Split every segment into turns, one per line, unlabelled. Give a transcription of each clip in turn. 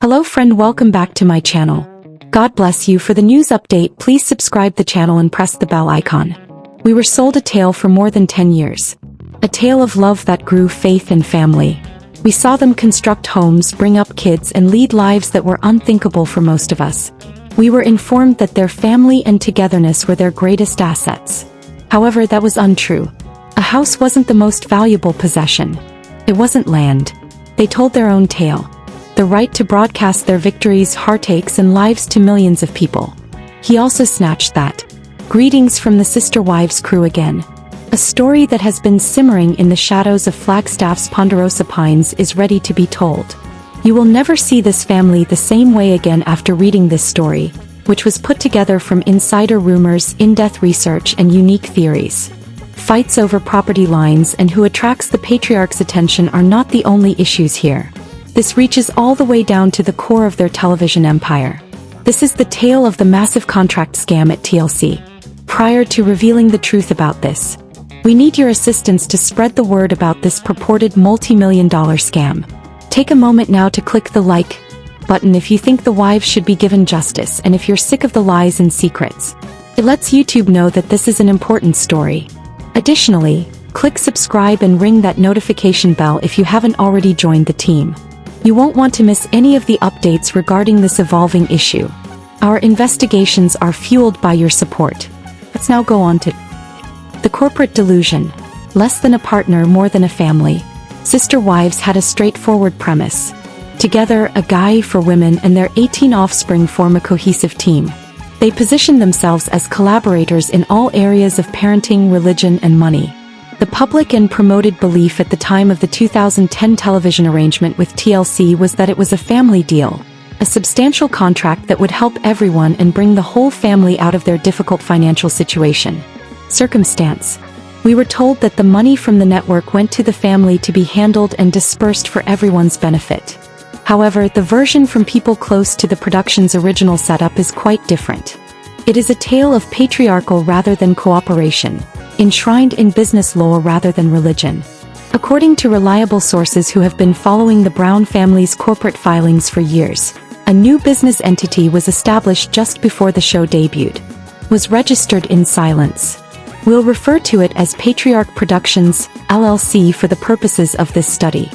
Hello friend, welcome back to my channel. God bless you. For the news update, please subscribe the channel and press the bell icon. We were sold a tale for more than 10 years. A tale of love that grew, faith and family. We saw them construct homes, bring up kids and lead lives that were unthinkable for most of us. We were informed that their family and togetherness were their greatest assets. However, that was untrue. A house wasn't the most valuable possession. It wasn't land. They told their own tale. The right to broadcast their victories, heartaches and lives to millions of people. He also snatched that. Greetings from the Sister Wives crew again. A story that has been simmering in the shadows of Flagstaff's Ponderosa Pines is ready to be told. You will never see this family the same way again after reading this story, which was put together from insider rumors, in-depth research and unique theories. Fights over property lines and who attracts the patriarch's attention are not the only issues here. This reaches all the way down to the core of their television empire. This is the tale of the massive contract scam at TLC. Prior to revealing the truth about this, we need your assistance to spread the word about this purported multi-million-dollar scam. Take a moment now to click the like button if you think the wives should be given justice and if you're sick of the lies and secrets. It lets YouTube know that this is an important story. Additionally, click subscribe and ring that notification bell if you haven't already joined the team. You won't want to miss any of the updates regarding this evolving issue. Our investigations are fueled by your support. Let's now go on to the corporate delusion. Less than a partner, more than a family. Sister Wives had a straightforward premise. Together, a guy for women and their 18 offspring form a cohesive team. They position themselves as collaborators in all areas of parenting, religion, and money. The public and promoted belief at the time of the 2010 television arrangement with TLC was that it was a family deal, a substantial contract that would help everyone and bring the whole family out of their difficult financial circumstance. We were told that the money from the network went to the family to be handled and dispersed for everyone's benefit. However, the version from people close to the production's original setup is quite different. It is a tale of patriarchal rather than cooperation, enshrined in business law rather than religion. According to reliable sources who have been following the Brown family's corporate filings for years, a new business entity was established just before the show debuted. Was registered in silence. We'll refer to it as Patriarch Productions, LLC for the purposes of this study.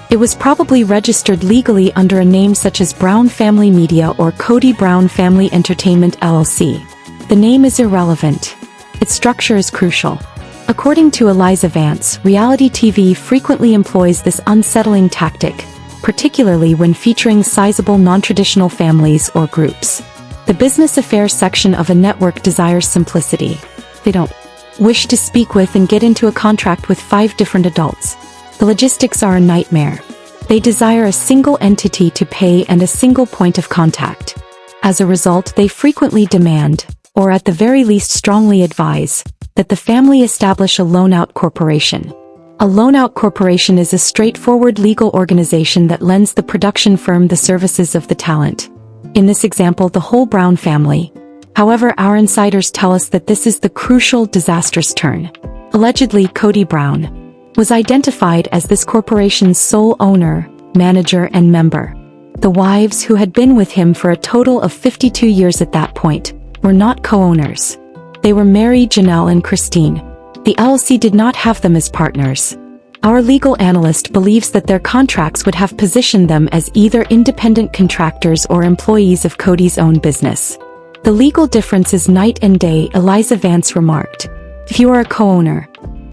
It was probably registered legally under a name such as Brown Family Media or Kody Brown Family Entertainment LLC. The name is irrelevant. Its structure is crucial. According to Eliza Vance, reality TV frequently employs this unsettling tactic, particularly when featuring sizable non-traditional families or groups. The business affairs section of a network desires simplicity. They don't wish to speak with and get into a contract with 5 different adults. The logistics are a nightmare. They desire a single entity to pay and a single point of contact. As a result, they frequently demand, or at the very least strongly advise, that the family establish a loan-out corporation. A loan-out corporation is a straightforward legal organization that lends the production firm the services of the talent. In this example, the whole Brown family. However, our insiders tell us that this is the crucial, disastrous turn. Allegedly, Kody Brown was identified as this corporation's sole owner, manager, and member. The wives, who had been with him for a total of 52 years at that point, were not co-owners. They were Meri, Janelle, and Christine. The LLC did not have them as partners. Our legal analyst believes that their contracts would have positioned them as either independent contractors or employees of Kody's own business. The legal difference is night and day, Eliza Vance remarked. If you are a co-owner,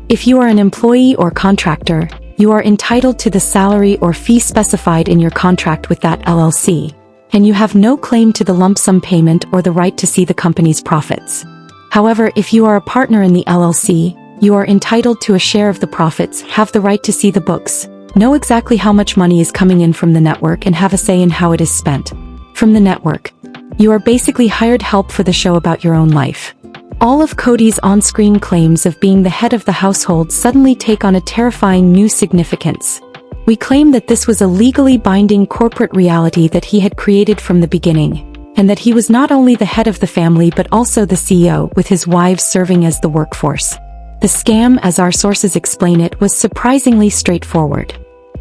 if you are an employee or contractor, you are entitled to the salary or fee specified in your contract with that LLC, and you have no claim to the lump sum payment or the right to see the company's profits. However, if you are a partner in the LLC, you are entitled to a share of the profits, have the right to see the books, know exactly how much money is coming in from the network and have a say in how it is spent. From the network, you are basically hired help for the show about your own life. All of Kody's on-screen claims of being the head of the household suddenly take on a terrifying new significance. We claim that this was a legally binding corporate reality that he had created from the beginning, and that he was not only the head of the family but also the CEO, with his wives serving as the workforce. The scam, as our sources explain it, was surprisingly straightforward.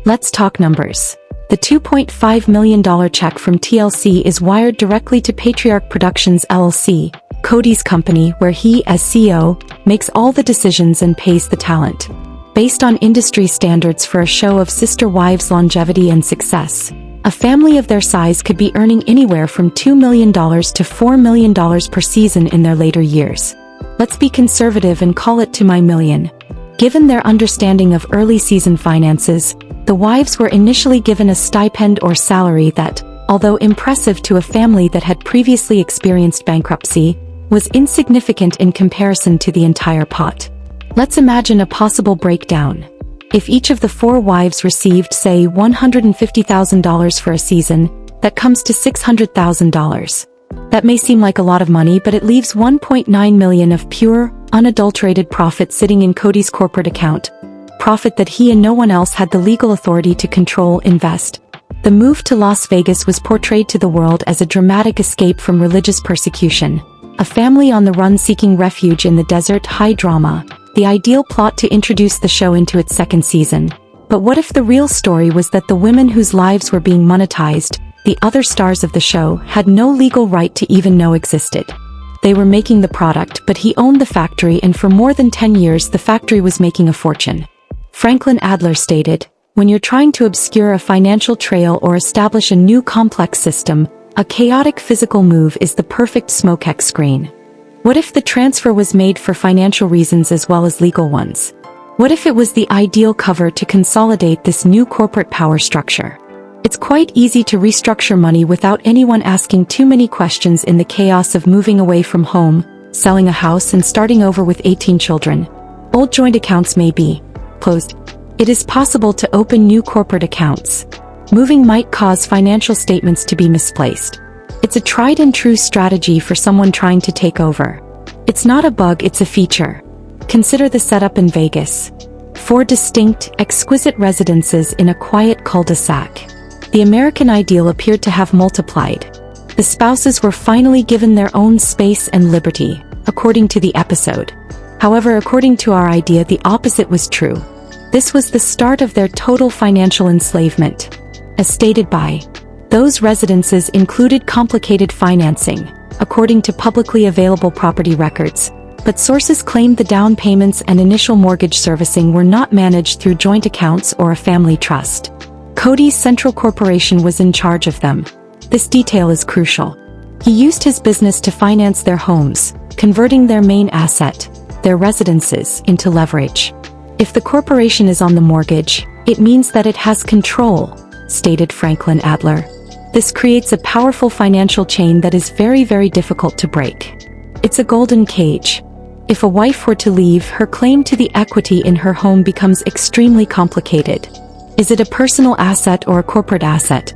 Let's talk numbers. The $2.5 million check from TLC is wired directly to Patriarch Productions LLC, Kody's company, where he, as CEO, makes all the decisions and pays the talent. Based on industry standards for a show of sister wives' longevity and success, a family of their size could be earning anywhere from $2 million to $4 million per season in their later years. Let's be conservative and call it $2 million. Given their understanding of early season finances, the wives were initially given a stipend or salary that, although impressive to a family that had previously experienced bankruptcy, was insignificant in comparison to the entire pot. Let's imagine a possible breakdown. If each of the 4 wives received, say, $150,000 for a season, that comes to $600,000. That may seem like a lot of money, but it leaves $1.9 million of pure, unadulterated profit sitting in Kody's corporate account. Profit that he and no one else had the legal authority to control, invest. The move to Las Vegas was portrayed to the world as a dramatic escape from religious persecution. A family on the run seeking refuge in the desert, high drama. The ideal plot to introduce the show into its second season. But what if the real story was that the women whose lives were being monetized, the other stars of the show, had no legal right to even know existed? They were making the product, but he owned the factory, and for more than 10 years the factory was making a fortune. Franklin Adler stated, "When you're trying to obscure a financial trail or establish a new complex system, a chaotic physical move is the perfect smokex screen." What if the transfer was made for financial reasons as well as legal ones? What if it was the ideal cover to consolidate this new corporate power structure? It's quite easy to restructure money without anyone asking too many questions in the chaos of moving away from home, selling a house, and starting over with 18 children. Old joint accounts may be closed. It is possible to open new corporate accounts. Moving might cause financial statements to be misplaced. It's a tried and true strategy for someone trying to take over. It's not a bug, it's a feature. Consider the setup in Vegas. 4 distinct, exquisite residences in a quiet cul-de-sac. The American ideal appeared to have multiplied. The spouses were finally given their own space and liberty, according to the episode. However, according to our idea, the opposite was true. This was the start of their total financial enslavement. As stated by those residences included complicated financing, according to publicly available property records, but sources claimed the down payments and initial mortgage servicing were not managed through joint accounts or a family trust. Kody's Central Corporation was in charge of them. This detail is crucial. He used his business to finance their homes, converting their main asset, their residences, into leverage. If the corporation is on the mortgage, it means that it has control, stated Franklin Adler. This creates a powerful financial chain that is very, very difficult to break. It's a golden cage. If a wife were to leave, her claim to the equity in her home becomes extremely complicated. Is it a personal asset or a corporate asset?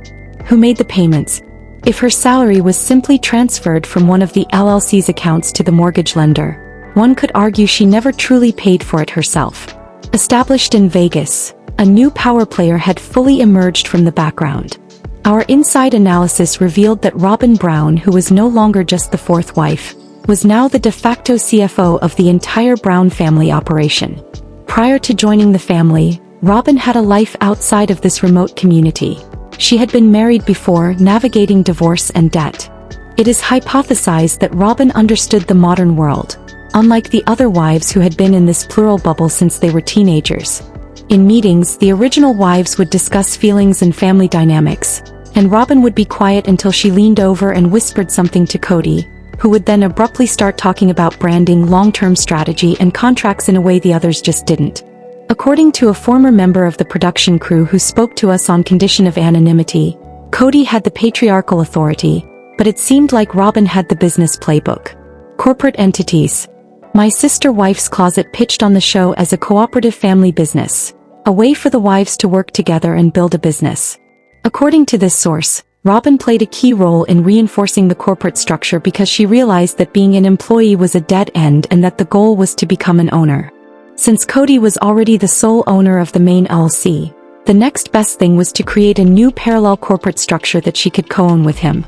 Who made the payments? If her salary was simply transferred from one of the LLC's accounts to the mortgage lender, one could argue she never truly paid for it herself. Established in Vegas, a new power player had fully emerged from the background. Our inside analysis revealed that Robyn Brown, who was no longer just the 4th wife, was now the de facto CFO of the entire Brown family operation. Prior to joining the family, Robyn had a life outside of this remote community. She had been married before, navigating divorce and debt. It is hypothesized that Robyn understood the modern world, unlike the other wives who had been in this plural bubble since they were teenagers. In meetings, the original wives would discuss feelings and family dynamics, and Robyn would be quiet until she leaned over and whispered something to Kody, who would then abruptly start talking about branding, long-term strategy, and contracts in a way the others just didn't. According to a former member of the production crew who spoke to us on condition of anonymity, Kody had the patriarchal authority, but it seemed like Robyn had the business playbook. Corporate entities. My sister wife's closet pitched on the show as a cooperative family business, a way for the wives to work together and build a business. According to this source, Robyn played a key role in reinforcing the corporate structure because she realized that being an employee was a dead end and that the goal was to become an owner. Since Kody was already the sole owner of the main LLC, the next best thing was to create a new parallel corporate structure that she could co-own with him.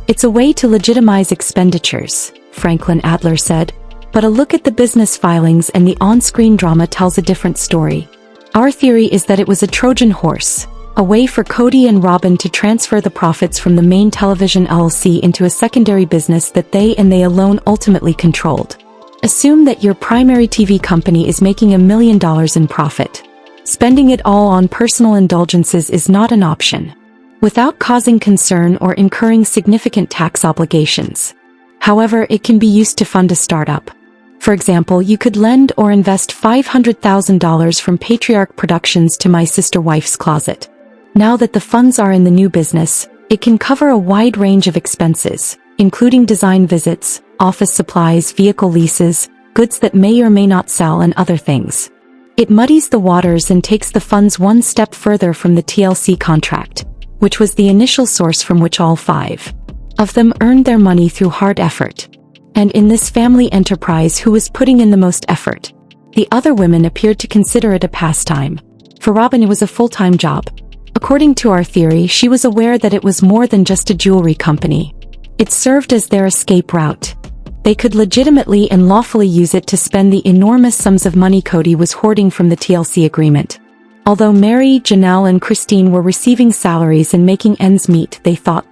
It's a way to legitimize expenditures, Franklin Adler said, but a look at the business filings and the on-screen drama tells a different story. Our theory is that it was a Trojan horse, a way for Kody and Robyn to transfer the profits from the main television LLC into a secondary business that they and they alone ultimately controlled. Assume that your primary TV company is making $1 million in profit. Spending it all on personal indulgences is not an option, without causing concern or incurring significant tax obligations. However, it can be used to fund a startup. For example, you could lend or invest $500,000 from Patriarch Productions to My Sister Wife's Closet. Now that the funds are in the new business, it can cover a wide range of expenses, including design visits, office supplies, vehicle leases, goods that may or may not sell, and other things. It muddies the waters and takes the funds one step further from the TLC contract, which was the initial source from which all 5 of them earned their money through hard effort. And in this family enterprise, who was putting in the most effort? The other women appeared to consider it a pastime. For Robyn, it was a full-time job. According to our theory, she was aware that it was more than just a jewelry company. It served as their escape route. They could legitimately and lawfully use it to spend the enormous sums of money Kody was hoarding from the TLC agreement. Although Meri, Janelle, and Christine were receiving salaries and making ends meet, they thought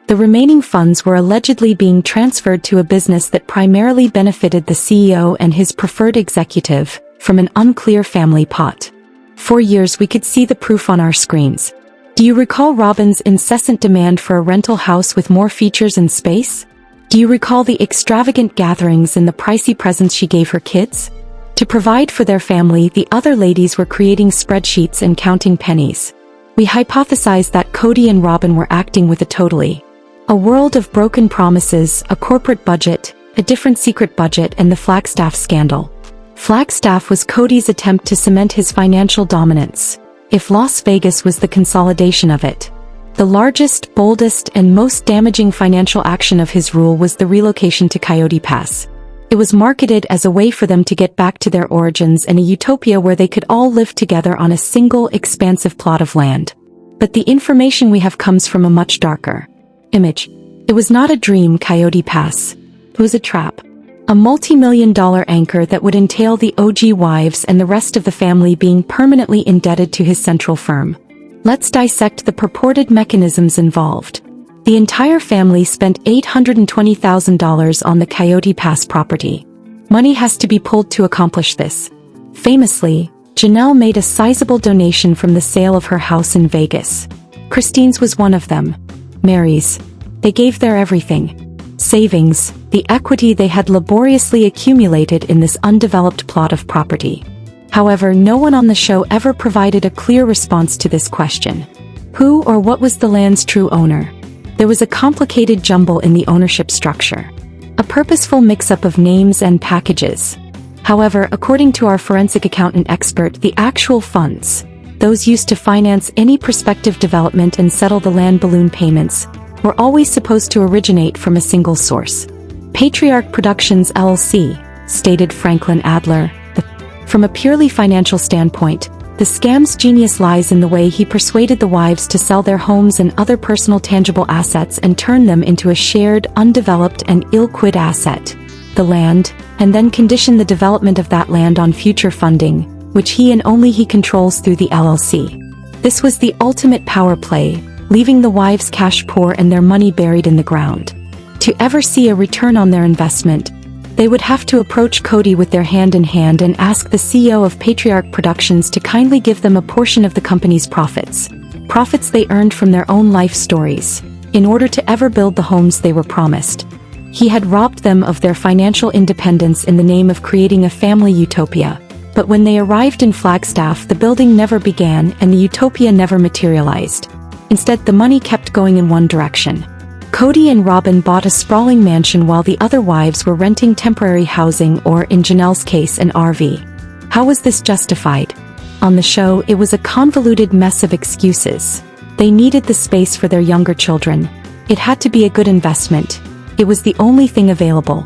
the remaining funds were allegedly being transferred to a business that primarily benefited the CEO and his preferred executive, from an unclear family pot. For years we could see the proof on our screens. Do you recall Robyn's incessant demand for a rental house with more features and space? Do you recall the extravagant gatherings and the pricey presents she gave her kids? To provide for their family, the other ladies were creating spreadsheets and counting pennies. We hypothesized that Kody and Robyn were acting with a world of broken promises, a corporate budget, a different secret budget, and the Flagstaff scandal. Flagstaff was Kody's attempt to cement his financial dominance, if Las Vegas was the consolidation of it. The largest, boldest, and most damaging financial action of his rule was the relocation to Coyote Pass. It was marketed as a way for them to get back to their origins and a utopia where they could all live together on a single, expansive plot of land. But the information we have comes from a much darker image. It was not a dream, Coyote Pass. It was a trap. A multi-million-dollar anchor that would entail the OG wives and the rest of the family being permanently indebted to his central firm. Let's dissect the purported mechanisms involved. The entire family spent $820,000 on the Coyote Pass property. Money has to be pulled to accomplish this. Famously, Janelle made a sizable donation from the sale of her house in Vegas. Christine's was one of them. Meri's. They gave their everything. Savings, the equity they had laboriously accumulated in this undeveloped plot of property. However, no one on the show ever provided a clear response to this question. Who or what was the land's true owner? There was a complicated jumble in the ownership structure. A purposeful mix-up of names and packages. However, according to our forensic accountant expert, the actual funds, those used to finance any prospective development and settle the land balloon payments, were always supposed to originate from a single source. Patriarch Productions LLC, stated Franklin Adler. From a purely financial standpoint, the scam's genius lies in the way he persuaded the wives to sell their homes and other personal tangible assets and turn them into a shared, undeveloped, and ill-quid asset, the land, and then condition the development of that land on future funding, which he and only he controls through the LLC. This was the ultimate power play, leaving the wives cash poor and their money buried in the ground. To ever see a return on their investment, they would have to approach Kody with their hand in hand and ask the CEO of Patriarch Productions to kindly give them a portion of the company's profits they earned from their own life stories, in order to ever build the homes they were promised. He had robbed them of their financial independence in the name of creating a family utopia. But when they arrived in Flagstaff, the building never began and the utopia never materialized. Instead, the money kept going in one direction. Kody and Robyn bought a sprawling mansion while the other wives were renting temporary housing or, in Janelle's case, an RV. How was this justified? On the show, it was a convoluted mess of excuses. They needed the space for their younger children. It had to be a good investment. It was the only thing available.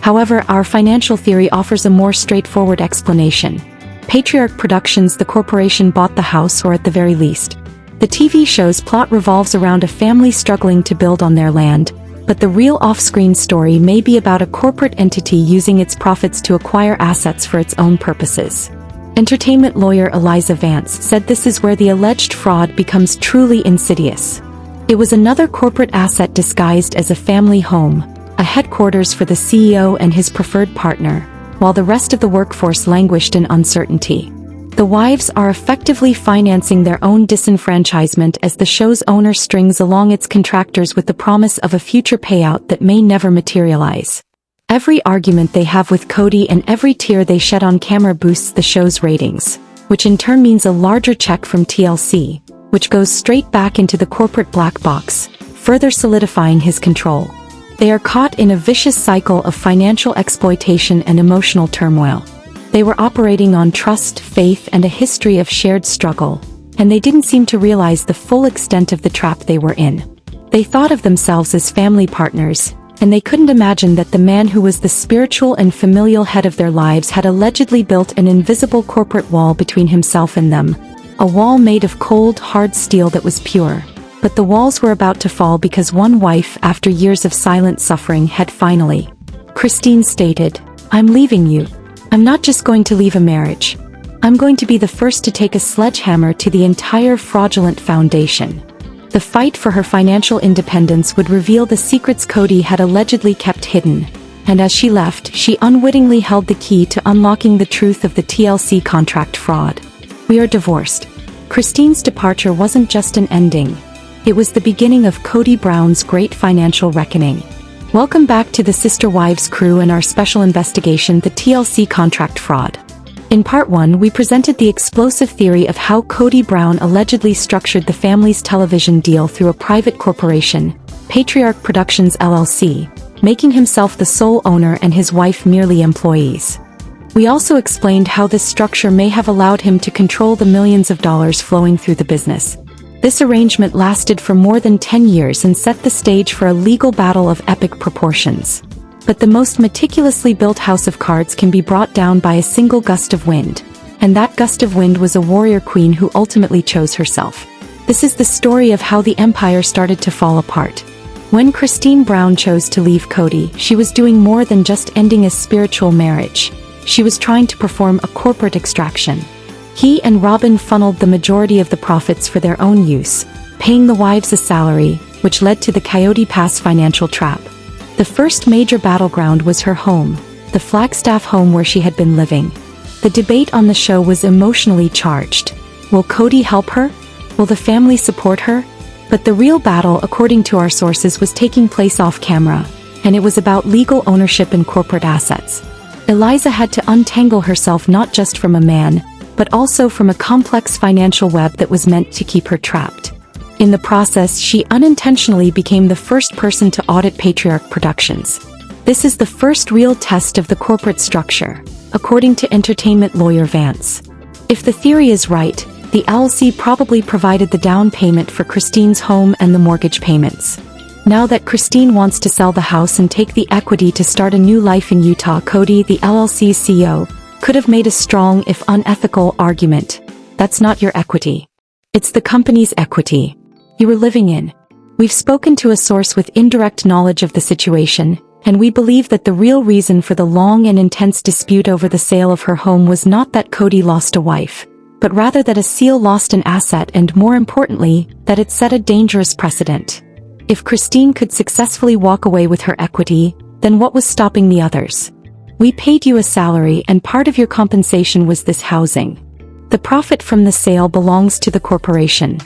However, our financial theory offers a more straightforward explanation. Patriarch Productions, the corporation, bought the house, or at the very least, the TV show's plot revolves around a family struggling to build on their land, but the real off-screen story may be about a corporate entity using its profits to acquire assets for its own purposes. Entertainment lawyer Eliza Vance said this is where the alleged fraud becomes truly insidious. It was another corporate asset disguised as a family home, a headquarters for the CEO and his preferred partner, while the rest of the workforce languished in uncertainty. The wives are effectively financing their own disenfranchisement as the show's owner strings along its contractors with the promise of a future payout that may never materialize. Every argument they have with Kody and every tear they shed on camera boosts the show's ratings, which in turn means a larger check from TLC, which goes straight back into the corporate black box, further solidifying his control. They are caught in a vicious cycle of financial exploitation and emotional turmoil. They were operating on trust, faith, and a history of shared struggle, and they didn't seem to realize the full extent of the trap they were in. They thought of themselves as family partners, and they couldn't imagine that the man who was the spiritual and familial head of their lives had allegedly built an invisible corporate wall between himself and them, a wall made of cold, hard steel that was pure. But the walls were about to fall because one wife, after years of silent suffering, had finally. Christine stated, "I'm leaving you. I'm not just going to leave a marriage. I'm going to be the first to take a sledgehammer to the entire fraudulent foundation." The fight for her financial independence would reveal the secrets Kody had allegedly kept hidden, and as she left, she unwittingly held the key to unlocking the truth of the TLC contract fraud. We are divorced. Christine's departure wasn't just an ending. It was the beginning of Kody Brown's great financial reckoning. Welcome back to the Sister Wives crew and our special investigation, the TLC contract fraud. In part 1, we presented the explosive theory of how Kody Brown allegedly structured the family's television deal through a private corporation, Patriarch Productions LLC, making himself the sole owner and his wife merely employees. We also explained how this structure may have allowed him to control the millions of dollars flowing through the business. This arrangement lasted for more than 10 years and set the stage for a legal battle of epic proportions. But the most meticulously built house of cards can be brought down by a single gust of wind, and that gust of wind was a warrior queen who ultimately chose herself. This is the story of how the empire started to fall apart. When Christine Brown chose to leave Kody, she was doing more than just ending a spiritual marriage. She was trying to perform a corporate extraction. He and Robyn funneled the majority of the profits for their own use, paying the wives a salary, which led to the Coyote Pass financial trap. The first major battleground was her home, the Flagstaff home where she had been living. The debate on the show was emotionally charged. Will Kody help her? Will the family support her? But the real battle, according to our sources, was taking place off camera, and it was about legal ownership and corporate assets. Eliza had to untangle herself not just from a man, but also from a complex financial web that was meant to keep her trapped. In the process, she unintentionally became the first person to audit Patriarch Productions. This is the first real test of the corporate structure, according to entertainment lawyer Vance. If the theory is right, the LLC probably provided the down payment for Christine's home and the mortgage payments. Now that Christine wants to sell the house and take the equity to start a new life in Utah, Kody, the LLC's CEO, could have made a strong if unethical argument. That's not your equity. It's the company's equity you were living in. We've spoken to a source with indirect knowledge of the situation, and we believe that the real reason for the long and intense dispute over the sale of her home was not that Kody lost a wife, but rather that a seal lost an asset, and more importantly, that it set a dangerous precedent. If Christine could successfully walk away with her equity, then what was stopping the others? We paid you a salary, and part of your compensation was this housing. The profit from the sale belongs to the corporation.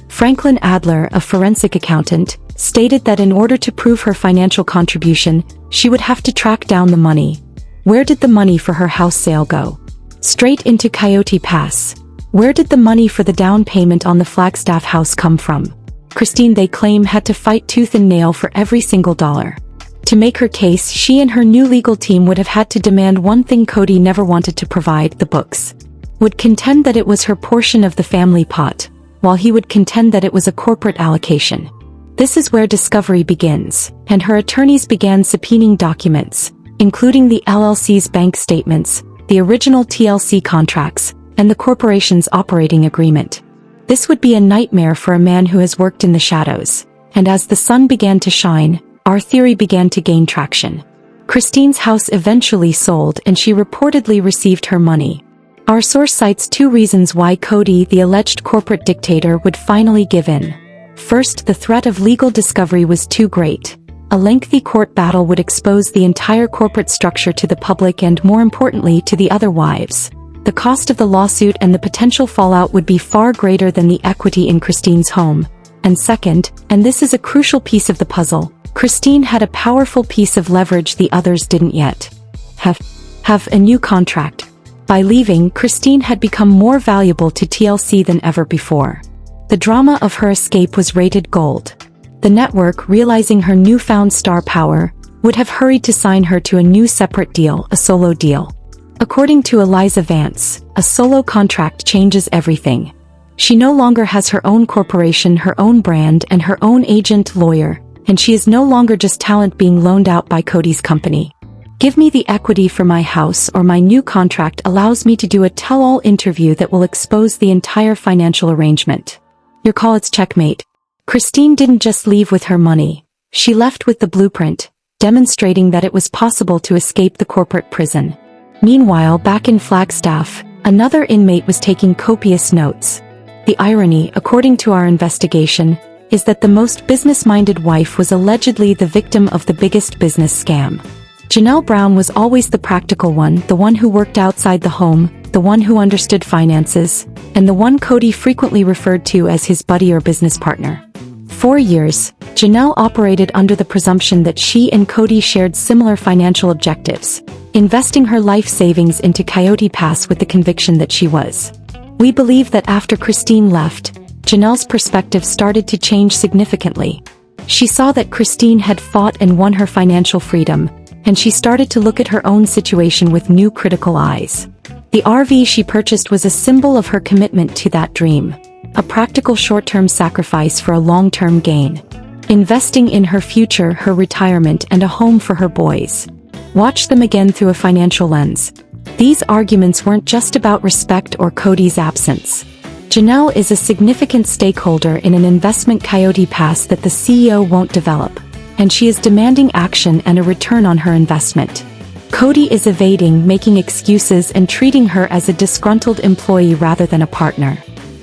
Franklin Adler, a forensic accountant, stated that in order to prove her financial contribution, she would have to track down the money. Where did the money for her house sale go? Straight into Coyote Pass. Where did the money for the down payment on the Flagstaff house come from? Christine, they claim, had to fight tooth and nail for every single dollar. To make her case, she and her new legal team would have had to demand one thing Kody never wanted to provide: the books. Would contend that it was her portion of the family pot, while he would contend that it was a corporate allocation. This is where discovery begins, and her attorneys began subpoenaing documents, including the LLC's bank statements, the original TLC contracts, and the corporation's operating agreement. This would be a nightmare for a man who has worked in the shadows, and as the sun began to shine, our theory began to gain traction. Christine's house eventually sold, and she reportedly received her money. Our source cites 2 reasons why Kody, the alleged corporate dictator, would finally give in. First, the threat of legal discovery was too great. A lengthy court battle would expose the entire corporate structure to the public and, more importantly, to the other wives. The cost of the lawsuit and the potential fallout would be far greater than the equity in Christine's home. And second, and this is a crucial piece of the puzzle, Christine had a powerful piece of leverage the others didn't yet. Have a new contract. By leaving, Christine had become more valuable to TLC than ever before. The drama of her escape was rated gold. The network, realizing her newfound star power, would have hurried to sign her to a new separate deal, a solo deal. According to Eliza Vance, a solo contract changes everything. She no longer has her own corporation, her own brand, and her own agent, lawyer, and she is no longer just talent being loaned out by Kody's company. Give me the equity for my house, or my new contract allows me to do a tell-all interview that will expose the entire financial arrangement. Your call, it's checkmate. Christine didn't just leave with her money. She left with the blueprint, demonstrating that it was possible to escape the corporate prison. Meanwhile, back in Flagstaff, another inmate was taking copious notes. The irony, according to our investigation, is that the most business-minded wife was allegedly the victim of the biggest business scam. Janelle Brown was always the practical one, the one who worked outside the home, the one who understood finances, and the one Kody frequently referred to as his buddy or business partner. For years, Janelle operated under the presumption that she and Kody shared similar financial objectives, investing her life savings into Coyote Pass with the conviction that she was. We believe that after Christine left, Janelle's perspective started to change significantly. She saw that Christine had fought and won her financial freedom, and she started to look at her own situation with new critical eyes. The RV she purchased was a symbol of her commitment to that dream, a practical short-term sacrifice for a long-term gain. Investing in her future, her retirement, and a home for her boys. Watch them again through a financial lens. These arguments weren't just about respect or Kody's absence. Janelle is a significant stakeholder in an investment Coyote Pass that the CEO won't develop, and she is demanding action and a return on her investment. Kody is evading, making excuses, and treating her as a disgruntled employee rather than a partner.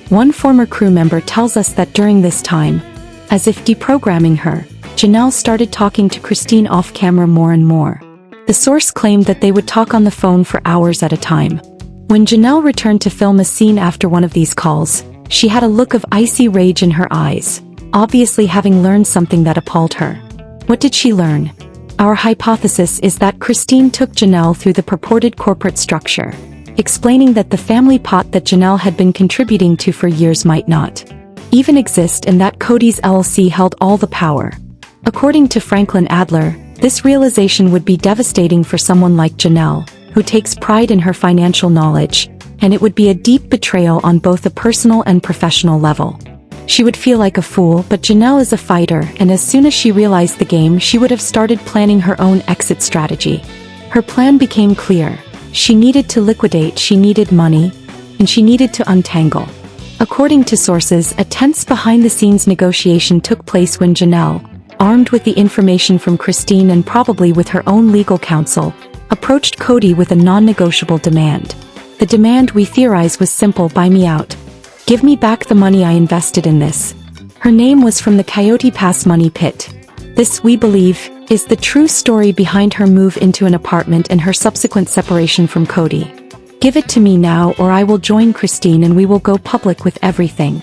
One former crew member tells us that during this time, as if deprogramming her, Janelle started talking to Christine off-camera more and more. The source claimed that they would talk on the phone for hours at a time. When Janelle returned to film a scene after one of these calls, she had a look of icy rage in her eyes, obviously having learned something that appalled her. What did she learn? Our hypothesis is that Christine took Janelle through the purported corporate structure, explaining that the family pot that Janelle had been contributing to for years might not even exist, and that Kody's LLC held all the power. According to Franklin Adler, this realization would be devastating for someone like Janelle, who takes pride in her financial knowledge, and it would be a deep betrayal on both a personal and professional level. She would feel like a fool, but Janelle is a fighter, and as soon as she realized the game, she would have started planning her own exit strategy. Her plan became clear. She needed to liquidate, she needed money, and she needed to untangle. According to sources, a tense behind-the-scenes negotiation took place when Janelle, armed with the information from Christine and probably with her own legal counsel, approached Kody with a non-negotiable demand. The demand, we theorize, was simple: buy me out. Give me back the money I invested in this. Her name was from the Coyote Pass money pit. This, we believe, is the true story behind her move into an apartment and her subsequent separation from Kody. Give it to me now, or I will join Christine and we will go public with everything.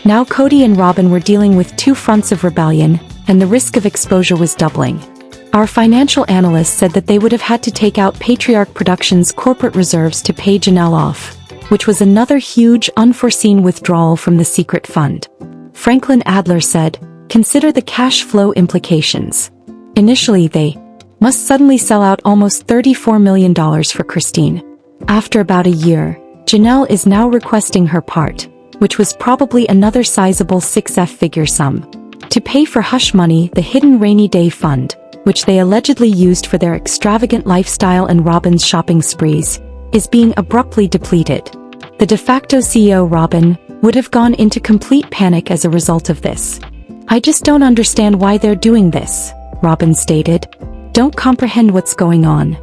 Now Kody and Robyn were dealing with 2 fronts of rebellion, and the risk of exposure was doubling. Our financial analysts said that they would have had to take out Patriarch Productions' corporate reserves to pay Janelle off, which was another huge, unforeseen withdrawal from the secret fund. Franklin Adler said, consider the cash flow implications. Initially, they must suddenly sell out almost $34 million for Christine. After about a year, Janelle is now requesting her part, which was probably another sizable 6-figure sum, to pay for hush money, the hidden rainy day fund, which they allegedly used for their extravagant lifestyle and Robyn's shopping sprees, is being abruptly depleted. The de facto CEO, Robyn, would have gone into complete panic as a result of this. I just don't understand why they're doing this, Robyn stated. Don't comprehend what's going on.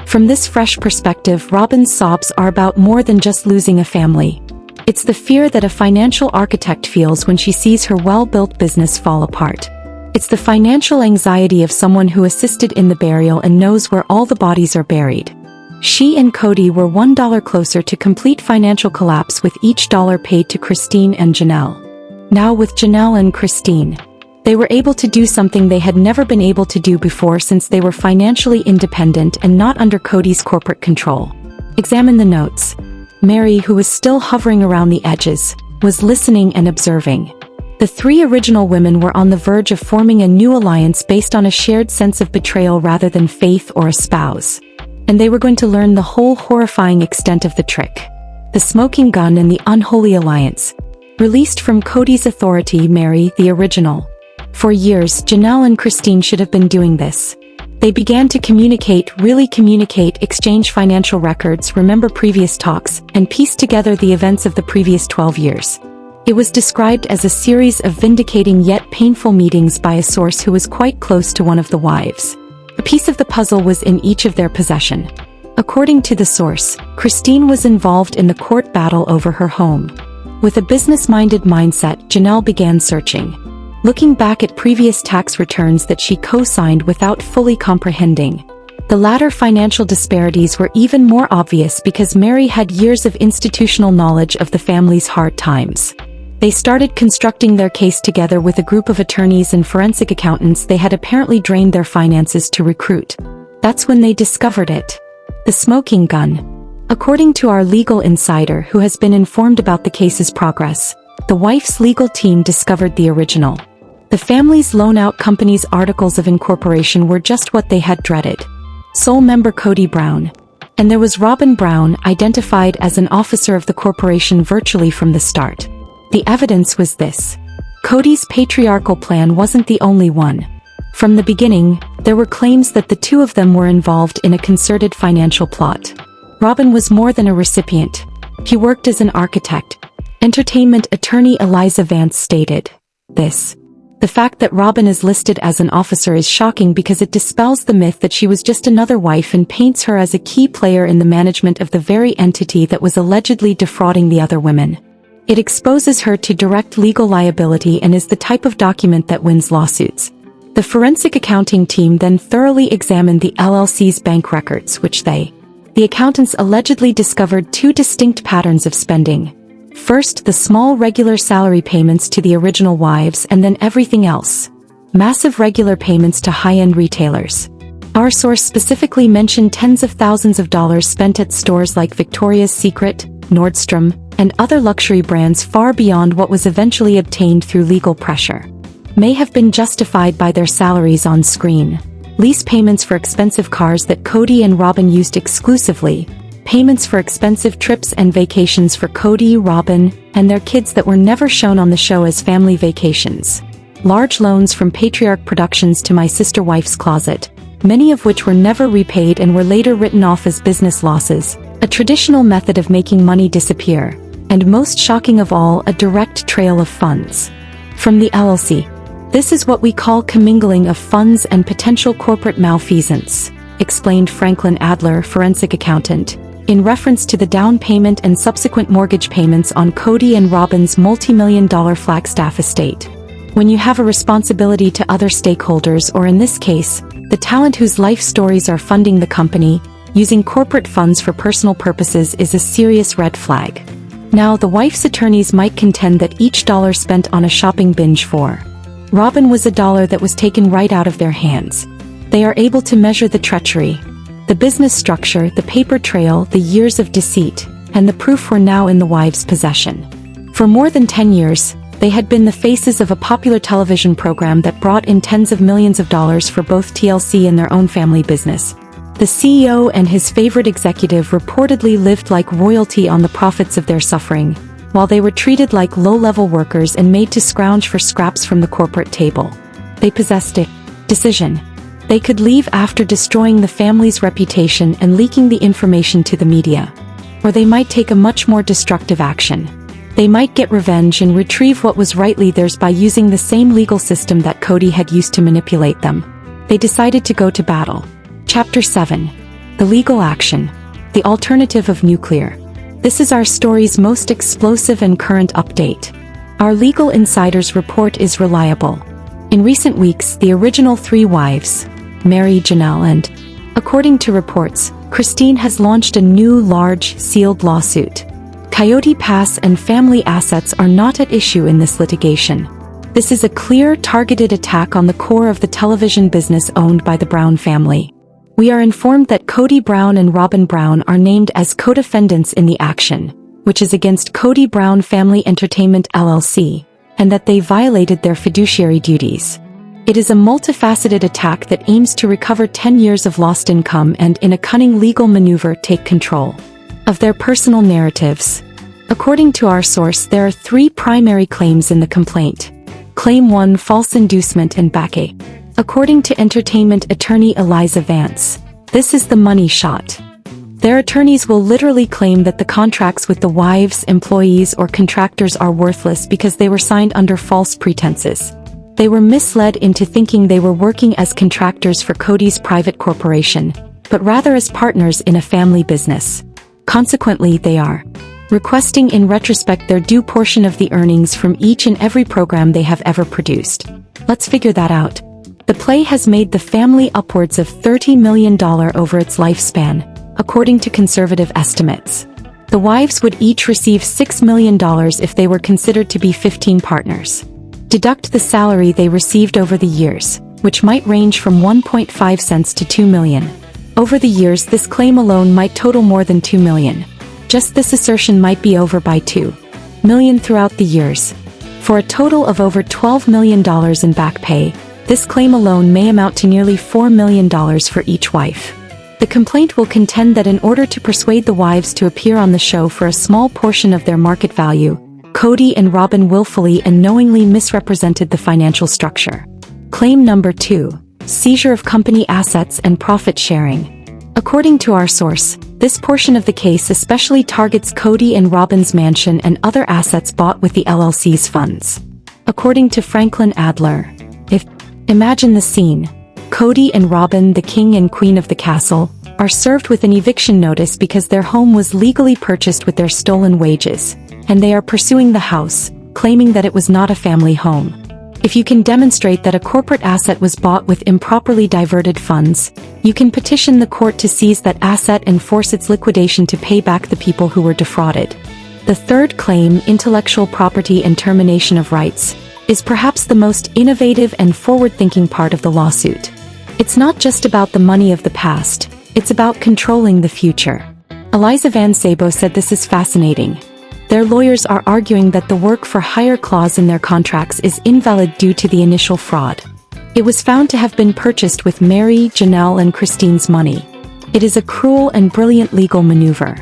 From this fresh perspective, Robyn's sobs are about more than just losing a family. It's the fear that a financial architect feels when she sees her well-built business fall apart. It's the financial anxiety of someone who assisted in the burial and knows where all the bodies are buried. She and Kody were $1 closer to complete financial collapse, with each dollar paid to Christine and Janelle. Now with Janelle and Christine, they were able to do something they had never been able to do before, since they were financially independent and not under Kody's corporate control. Examine the notes. Meri, who was still hovering around the edges, was listening and observing. The three original women were on the verge of forming a new alliance based on a shared sense of betrayal rather than faith or a spouse. And they were going to learn the whole horrifying extent of the trick. The smoking gun and the unholy alliance. Released from Kody's authority, Meri, the original. For years, Janelle and Christine should have been doing this. They began to really communicate, exchange financial records, remember previous talks, and piece together the events of the previous 12 years. It was described as a series of vindicating yet painful meetings by a source who was quite close to one of the wives. A piece of the puzzle was in each of their possession. According to the source, Christine was involved in the court battle over her home. With a business-minded mindset, Janelle began searching. Looking back at previous tax returns that she co-signed without fully comprehending. The latter financial disparities were even more obvious because Meri had years of institutional knowledge of the family's hard times. They started constructing their case together with a group of attorneys and forensic accountants they had apparently drained their finances to recruit. That's when they discovered it. The smoking gun. According to our legal insider who has been informed about the case's progress, the wife's legal team discovered the original. The family's loan-out company's articles of incorporation were just what they had dreaded. Sole member Kody Brown. And there was Robyn Brown, identified as an officer of the corporation virtually from the start. The evidence was this. Kody's patriarchal plan wasn't the only one. From the beginning, there were claims that the two of them were involved in a concerted financial plot. Robyn was more than a recipient. He worked as an architect. Entertainment attorney Eliza Vance stated this. The fact that Robyn is listed as an officer is shocking because it dispels the myth that she was just another wife and paints her as a key player in the management of the very entity that was allegedly defrauding the other women. It exposes her to direct legal liability and is the type of document that wins lawsuits. The forensic accounting team then thoroughly examined the LLC's bank records, the accountants allegedly discovered two distinct patterns of spending. First, the small regular salary payments to the original wives, and then everything else. Massive regular payments to high-end retailers. Our source specifically mentioned tens of thousands of dollars spent at stores like Victoria's Secret, Nordstrom, and other luxury brands far beyond what was eventually obtained through legal pressure. May have been justified by their salaries on screen. Lease payments for expensive cars that Kody and Robyn used exclusively. Payments for expensive trips and vacations for Kody, Robyn, and their kids that were never shown on the show as family vacations. Large loans from Patriarch Productions to My Sister Wife's Closet, many of which were never repaid and were later written off as business losses, a traditional method of making money disappear, and most shocking of all, a direct trail of funds. From the LLC. This is what we call commingling of funds and potential corporate malfeasance, explained Franklin Adler, forensic accountant, in reference to the down payment and subsequent mortgage payments on Kody and Robyn's multi-million-dollar Flagstaff estate. When you have a responsibility to other stakeholders, or in this case, the talent whose life stories are funding the company, using corporate funds for personal purposes is a serious red flag. Now, the wife's attorneys might contend that each dollar spent on a shopping binge for Robyn was a dollar that was taken right out of their hands. They are able to measure the treachery, the business structure, the paper trail, the years of deceit, and the proof were now in the wives' possession. For more than 10 years, they had been the faces of a popular television program that brought in tens of millions of dollars for both TLC and their own family business. The CEO and his favorite executive reportedly lived like royalty on the profits of their suffering, while they were treated like low-level workers and made to scrounge for scraps from the corporate table. They possessed a decision. They could leave after destroying the family's reputation and leaking the information to the media. Or they might take a much more destructive action. They might get revenge and retrieve what was rightly theirs by using the same legal system that Kody had used to manipulate them. They decided to go to battle. Chapter 7. The legal action. The alternative of nuclear. This is our story's most explosive and current update. Our legal insider's report is reliable. In recent weeks, the original three wives, Meri, Janelle, and, according to reports, Christine has launched a new large, sealed lawsuit. Coyote Pass and family assets are not at issue in this litigation. This is a clear, targeted attack on the core of the television business owned by the Brown family. We are informed that Kody Brown and Robyn Brown are named as co-defendants in the action, which is against Kody Brown Family Entertainment LLC, and that they violated their fiduciary duties. It is a multifaceted attack that aims to recover 10 years of lost income and, in a cunning legal maneuver, take control of their personal narratives. According to our source, there are three primary claims in the complaint. Claim 1: false inducement and backing. According to entertainment attorney Eliza Vance, this is the money shot. Their attorneys will literally claim that the contracts with the wives, employees, or contractors are worthless because they were signed under false pretenses. They were misled into thinking they were working as contractors for Kody's private corporation, but rather as partners in a family business. Consequently, they are requesting in retrospect their due portion of the earnings from each and every program they have ever produced. Let's figure that out. The play has made the family upwards of $30 million over its lifespan, according to conservative estimates. The wives would each receive $6 million if they were considered to be 15 partners. Deduct the salary they received over the years, which might range from 1.5 cents to 2 million. Over the years, this claim alone might total more than 2 million. Just this assertion might be over by 2 million throughout the years. For a total of over $12 million in back pay, this claim alone may amount to nearly $4 million for each wife. The complaint will contend that in order to persuade the wives to appear on the show for a small portion of their market value, Kody and Robyn willfully and knowingly misrepresented the financial structure. Claim number 2: seizure of company assets and profit sharing. According to our source, this portion of the case especially targets Kody and Robyn's mansion and other assets bought with the LLC's funds. According to Franklin Adler, imagine the scene. Kody and Robyn, the king and queen of the castle, are served with an eviction notice because their home was legally purchased with their stolen wages, and they are pursuing the house, claiming that it was not a family home. If you can demonstrate that a corporate asset was bought with improperly diverted funds, you can petition the court to seize that asset and force its liquidation to pay back the people who were defrauded. The third claim, intellectual property and termination of rights, is perhaps the most innovative and forward-thinking part of the lawsuit. It's not just about the money of the past, it's about controlling the future. Eliza Van Sabo said this is fascinating. Their lawyers are arguing that the work-for-hire clause in their contracts is invalid due to the initial fraud. It was found to have been purchased with Meri, Janelle, and Christine's money. It is a cruel and brilliant legal maneuver.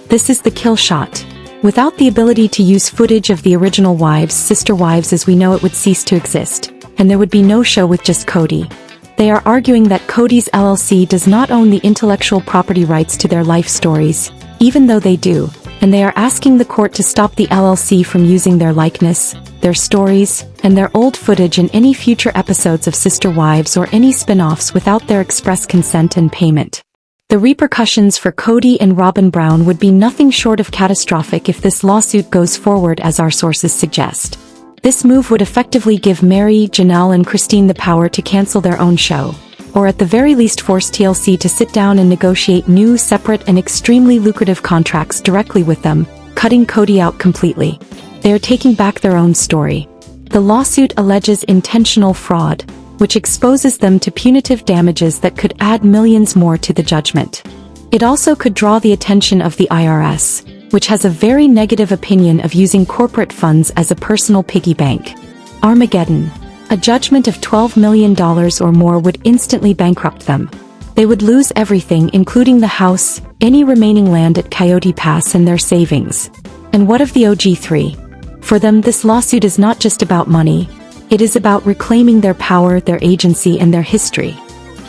This is the kill shot. Without the ability to use footage of the original wives, sister wives as we know it would cease to exist, and there would be no show with just Kody. They are arguing that Kody's LLC does not own the intellectual property rights to their life stories, even though they do, and they are asking the court to stop the LLC from using their likeness, their stories, and their old footage in any future episodes of Sister Wives or any spin-offs without their express consent and payment. The repercussions for Kody and Robyn Brown would be nothing short of catastrophic if this lawsuit goes forward as our sources suggest. This move would effectively give Meri, Janelle, and Christine the power to cancel their own show, or at the very least force TLC to sit down and negotiate new, separate, and extremely lucrative contracts directly with them, cutting Kody out completely. They are taking back their own story. The lawsuit alleges intentional fraud, which exposes them to punitive damages that could add millions more to the judgment. It also could draw the attention of the IRS, which has a very negative opinion of using corporate funds as a personal piggy bank. Armageddon. A judgment of $12 million or more would instantly bankrupt them. They would lose everything, including the house, any remaining land at Coyote Pass, and their savings. And what of the OG3? For them, this lawsuit is not just about money. It is about reclaiming their power, their agency, and their history.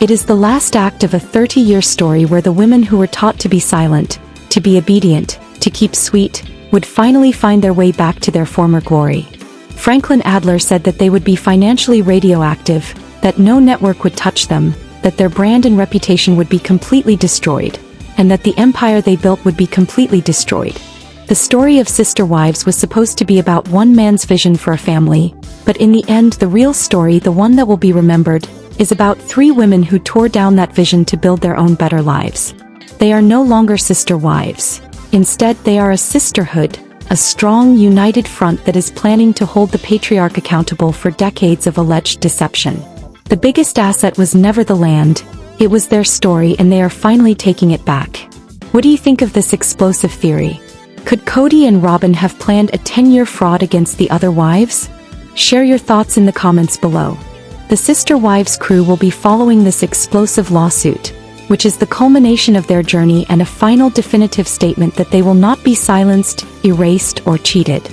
It is the last act of a 30-year story where the women who were taught to be silent, to be obedient, to keep sweet, would finally find their way back to their former glory. Franklin Adler said that they would be financially radioactive, that no network would touch them, that their brand and reputation would be completely destroyed. and that the empire they built would be completely destroyed. The story of Sister Wives was supposed to be about one man's vision for a family, but in the end the real story, the one that will be remembered, is about 3 women who tore down that vision to build their own better lives. They are no longer sister wives. Instead, they are a sisterhood, a strong, united front that is planning to hold the patriarch accountable for decades of alleged deception. The biggest asset was never the land, it was their story, and they are finally taking it back. What do you think of this explosive theory? Could Kody and Robyn have planned a 10-year fraud against the other wives? Share your thoughts in the comments below. The Sister Wives crew will be following this explosive lawsuit, which is the culmination of their journey and a final definitive statement that they will not be silenced, erased, or cheated.